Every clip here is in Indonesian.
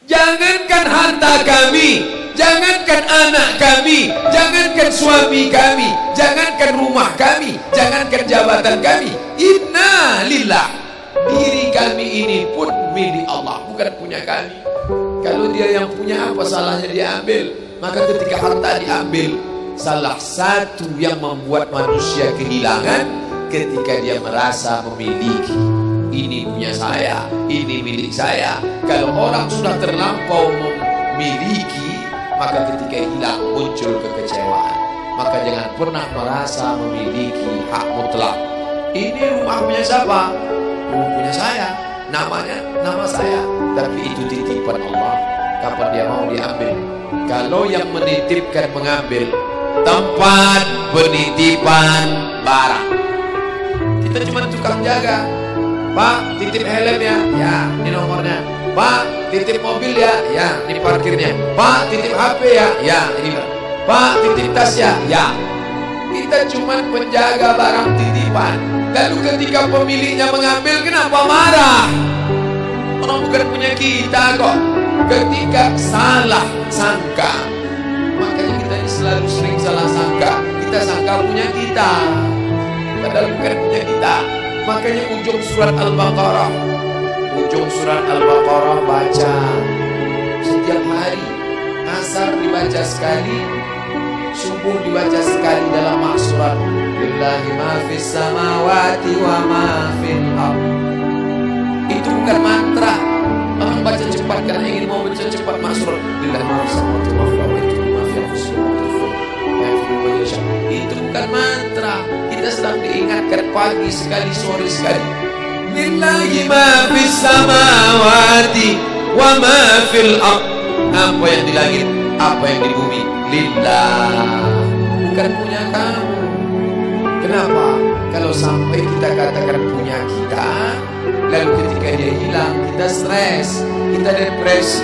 Jangankan harta kami, jangankan anak kami, jangankan suami kami, jangankan rumah kami, jangankan jabatan kami. Inna lillah. Diri kami ini pun milik Allah, bukan punya kami. Kalau dia yang punya, apa salahnya dia ambil? Maka ketika harta diambil, salah satu yang membuat manusia kehilangan ketika dia merasa memiliki. Ini punya saya, ini milik saya. Kalau orang sudah terlampau memiliki, maka ketika hilang muncul kekecewaan. Maka jangan pernah merasa memiliki hak mutlak. Ini rumah punya siapa? Rumah punya saya, namanya nama saya. Tapi itu titipan Allah, kapan dia mau diambil. Kalau yang menitipkan mengambil, tempat penitipan barang, kita cuma tukang jaga. Pak, titip helm ya, ya, ini nomornya. Pak, titip mobil ya, ya, ini parkirnya. Pak, titip HP ya, ya, ini. Pak, titip tas ya, ya. Kita cuma penjaga barang titipan. Lalu ketika pemiliknya mengambil, kenapa marah? Orang bukan punya kita kok. Ketika salah sangka, makanya kita ini selalu sering salah sangka. Kita sangka punya kita, padahal bukan punya kita. Makanya ujung surat Al-Baqarah, baca setiap hari. Asar dibaca sekali, subuh dibaca sekali dalam maksurat. Lillahi ma fis samawati wa ma fil ardh. Itu bukan mantra. Orang baca cepat karena ingin mau baca cepat maksurat. Lillahi ma fis samawati wa fil ardh. Itu bukan mantra. Kita sedang diingatkan pagi sekali, sore sekali. Lillahi ma fis samawati wa ma fil ardh. Apa yang di langit, apa yang di bumi, lillah, bukan punya kamu. Kenapa? Kalau sampai kita katakan punya kita, lalu ketika dia hilang, kita stres, kita depresi.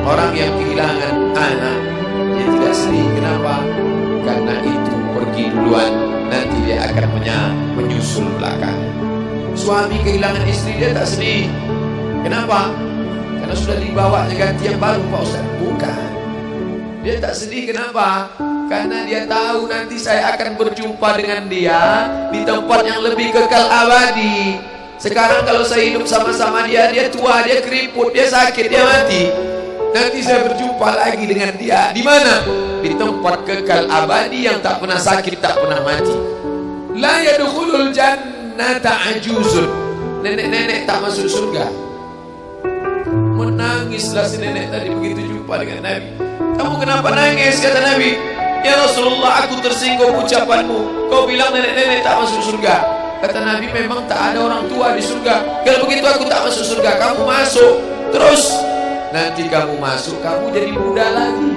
Orang yang kehilangan anak, dia tidak sedih. Kenapa? Karena itu pergi duluan, nanti dia akan menyusul belakang. Suami kehilangan istri, dia tak sedih. Kenapa? Karena sudah dibawa ganti yang baru, Pak Ustaz. Bukan. Dia tak sedih, kenapa? Karena dia tahu nanti saya akan berjumpa dengan dia di tempat yang lebih kekal abadi. Sekarang kalau saya hidup sama-sama dia, dia tua, dia keriput, dia sakit, dia mati. Nanti saya berjumpa lagi dengan dia. Di mana? Di tempat kekal abadi yang tak pernah sakit, tak pernah mati. La yadkhulul jannata ajuzun. Nenek-nenek tak masuk surga. Menangislah si nenek tadi begitu jumpa dengan Nabi. Kamu kenapa nangis? Kata Nabi. Ya Rasulullah, aku tersinggung ucapanmu. Kau bilang nenek-nenek tak masuk surga. Kata Nabi, memang tak ada orang tua di surga. Kalau begitu aku tak masuk surga. Kamu masuk. Terus nanti kamu masuk, kamu jadi muda lagi.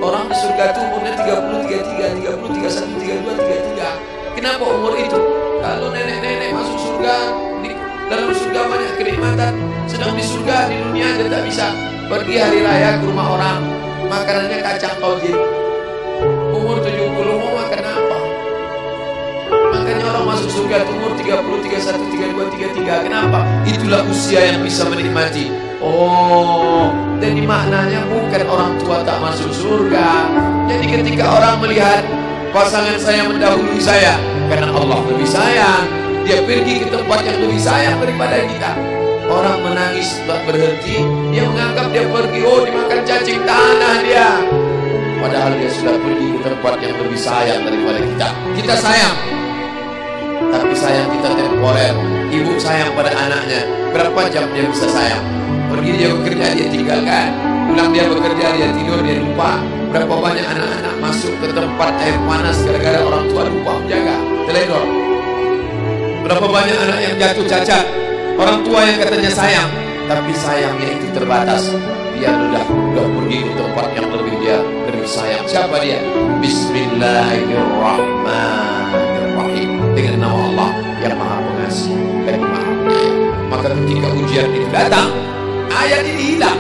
Orang di surga itu umurnya 30, 33, 30, 31, 32, 33. Kenapa umur itu? Kalau nenek-nenek masuk surga, di dalam surga banyak kenikmatan. Sedang di surga, di dunia dia tak bisa. Pergi hari raya ke rumah orang, makanannya kacang tojin. Umur 70 mau makan apa? Makanya orang masuk surga umur 30, 31, 32, 33. Kenapa? Itulah usia yang bisa menikmati. Oh, jadi maknanya bukan orang tua tak masuk surga. Jadi ketika orang melihat pasangan saya mendahului saya, karena Allah lebih sayang, dia pergi ke tempat yang lebih sayang daripada kita. Orang menangis tak berhenti, dia menganggap dia pergi, oh dimakan cacing tanah dia. Padahal dia sudah pergi ke tempat yang lebih sayang daripada kita. Kita sayang, tapi sayang kita temporer. Ibu sayang pada anaknya, berapa jam dia bisa sayang? Pergi dia bekerja, dia tinggalkan. Pulang dia bekerja, dia tidur, dia lupa. Berapa banyak anak-anak masuk ke tempat air panas gara-gara orang tua lupa menjaga, teledor. Berapa banyak anak yang jatuh cacat, orang tua yang katanya sayang, tapi sayangnya itu terbatas. Dia udah pergi ke tempat yang lebih sayang. Siapa dia? Bismillahirrahmanirrahim. Dengan nama Allah yang Maha Pengasih dan Maha Penyayang. Maka ketika ujian itu datang, ayat ini hilang.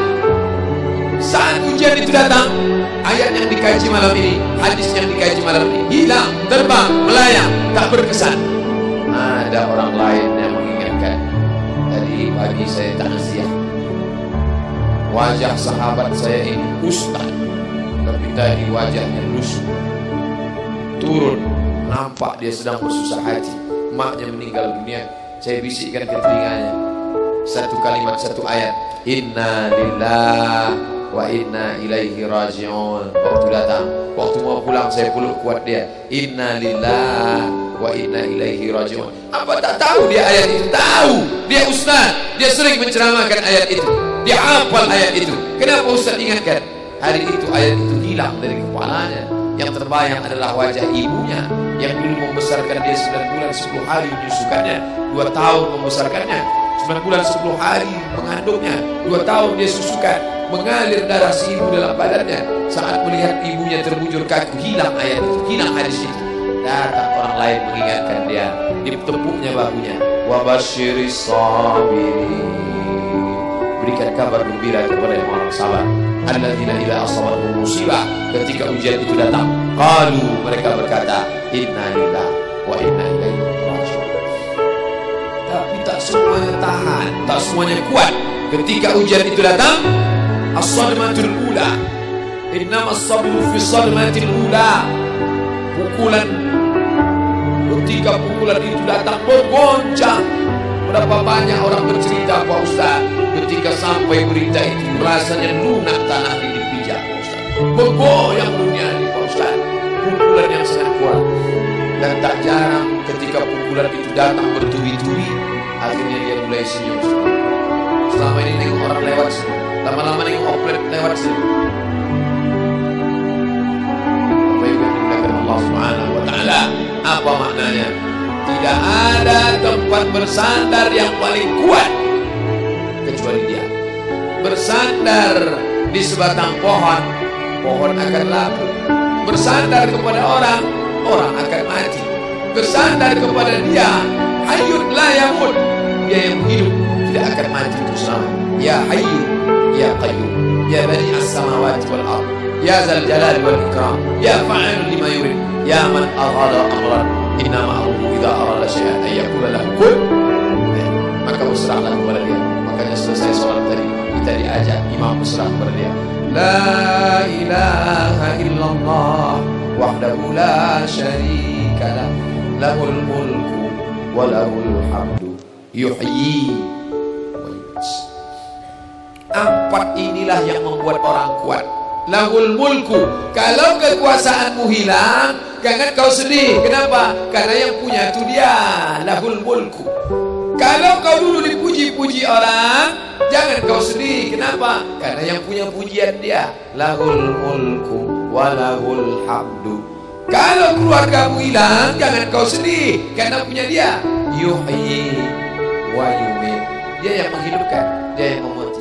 Saat ujian itu datang, ayat yang dikaji malam ini, hadis yang dikaji malam ini hilang, terbang, melayang, tak berkesan. Ada orang lain yang mengingatkan. Tadi pagi saya takziah. wajah sahabat saya ini ustaz, tapi tadi wajahnya lusuh. Turun, nampak dia sedang bersusah hati, maknya meninggal dunia. Saya bisikkan ke telinganya satu kalimat, satu ayat, inna lillahi wa inna ilaihi raji'un. Waktu datang, waktu mau pulang saya peluk kuat dia, inna lillahi wa inna ilaihi raji'un. Apa tak tahu dia ayat itu? Tahu, dia ustaz, dia sering menceramahkan ayat itu, dia hafal ayat itu. Kenapa ustaz ingatkan? Hari itu ayat itu hilang dari kepalanya. Yang terbayang adalah wajah ibunya yang dulu membesarkan dia 9 bulan 10 hari menyusukannya, 2 tahun membesarkannya, 9 bulan 10 hari mengandungnya, 2 tahun dia susukan, mengalir darah si ibu dalam badannya. Saat melihat ibunya terbujur kaku, hilang ayat itu, hilang hadis itu. Datang orang lain mengingatkan dia, ditepuknya bahunya, wa basyiris sabirin, berikan kabar gembira kepada yang orang sabar. Alladzina idza asabatuhum musibah, ketika ujian itu datang, qalu, mereka berkata, inna lillahi wa inna ilaihi raji'un. Tapi tak semuanya tahan, tak semuanya kuat. Ketika ujian itu datang, as-sadmatul ula, innamas sabru fi sadmatil ula, pukulan. Ketika pukulan itu datang bergoncang. Berapa banyak orang bercerita, Pak Ustaz, ketika sampai berita itu rasanya lunak tanah ini dipijak, Pak Ustaz, bergoyang dunia ini, Pak Ustaz. Pukulan yang sangat kuat. Dan tak jarang ketika pukulan itu datang bertubi-tubi, akhirnya dia mulai senyum. Selama ini nengok orang lewat sini, lama-lama nengok oplet lewat sini. Apa yang dikatakan Allah Subhanahu wa Ta'ala? Apa maknanya? Tidak ada tempat bersandar yang paling kuat kecuali dia. Bersandar di sebatang pohon, pohon akan lapu. Bersandar kepada orang, orang akan mati. Bersandar kepada dia, hayyun la yamut, dia yang hidup tidak akan mati itu selama. Ya hayyu ya qayyum ya bani as-samawati wal ard ya zal jalali wal ikram ya fa'alun lima yurid ya man arada amran innama amruhu idza arada syai'an ay yaqula lahu kun. Maka berserahlah kepada dia. Makanya selesai sholat tadi kita diajak imam berserah kepada dia. La ilaha illallah wahdahu la syarika lah, lahul mulku wa lahul hamdu yuhyi wa yumiit. 4 inilah yang membuat orang kuat. Lahul mulku, kalau kekuasaanmu hilang, jangan kau sedih. Kenapa? Karena yang punya itu dia. Lahul mulku. Kalau kau dulu dipuji-puji orang, jangan kau sedih. Kenapa? Karena yang punya pujian dia. Lahul mulku walahul hamdu. Kalau keluargamu hilang, jangan kau sedih, karena punya dia. Yuhyi wa yumiit. Dia yang menghidupkan, dia yang mematikan.